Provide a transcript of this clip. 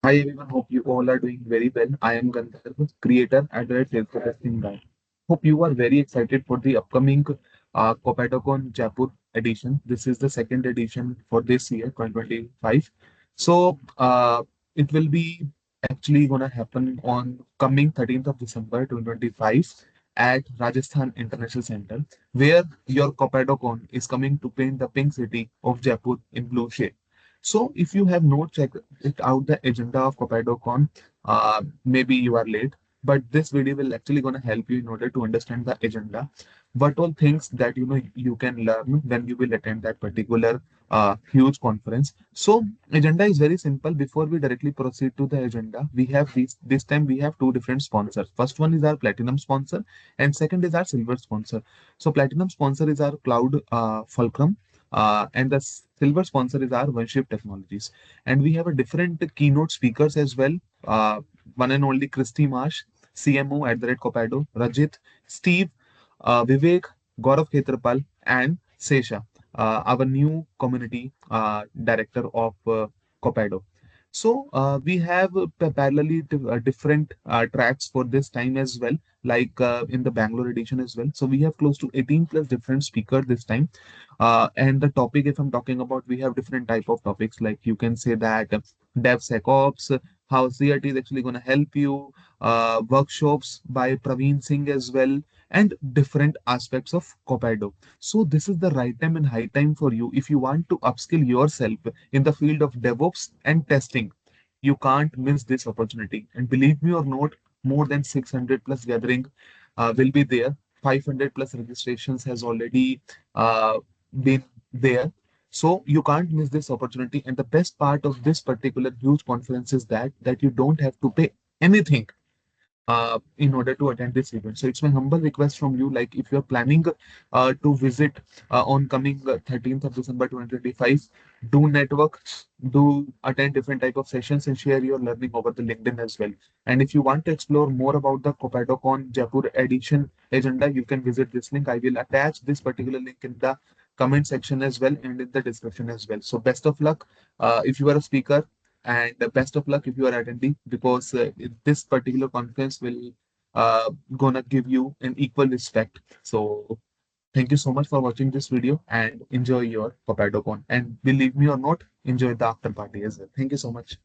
Hi everyone, hope you all are doing very well. I am Gandharv, creator at the Salesforce Testing Guy. Hope you are very excited for the upcoming CopadoCon Jaipur edition. This is the second edition for this year, 2025. So it will be actually gonna happen on coming 13th of December 2025 at Rajasthan International Centre, where your CopadoCon is coming to paint the pink city of Jaipur in blue shade. So if you have not checked it out the agenda of CopadoCon, maybe you are late, but this video will actually gonna help you in order to understand the agenda, what all things that you can learn when you will attend that particular huge conference. So agenda is very simple. Before we directly proceed to the agenda, we have this time we have two different sponsors. First one is our platinum sponsor, and second is our silver sponsor. So platinum sponsor is our cloud fulcrum, and the silver sponsor is our OneShift Technologies. And we have a different keynote speakers as well. One and only Christy Marsh, CMO at the Red Copado, Rajit, Steve, Vivek, Gaurav Khetrapal, and Sesha, our new community director of Copado. So we have parallelly different tracks for this time as well, like in the Bangalore edition as well. So we have close to 18 plus different speakers this time. And the topic, if I'm talking about, we have different type of topics. Like you can say that DevSecOps, how CRT is actually going to help you, workshops by Praveen Singh as well, and different aspects of Copado. So this is the right time and high time for you if you want to upskill yourself in the field of DevOps and testing. You can't miss this opportunity. And believe me or not, more than 600 plus gathering will be there. 500 plus registrations has already been there. So you can't miss this opportunity. And the best part of this particular huge conference is that you don't have to pay anything in order to attend this event. So it's my humble request from you, like if you're planning to visit on coming 13th of December 2025, do network, do attend different type of sessions and share your learning over the LinkedIn as well. And if you want to explore more about the CopadoCon Jaipur edition agenda, you can visit this link. I will attach this particular link in the comment section as well and in the description as well. So best of luck if you are a speaker, and best of luck if you are attending, because this particular conference will gonna give you an equal respect. So thank you so much for watching this video and enjoy your CopadoCon. And believe me or not, enjoy the after party as well. Thank you so much.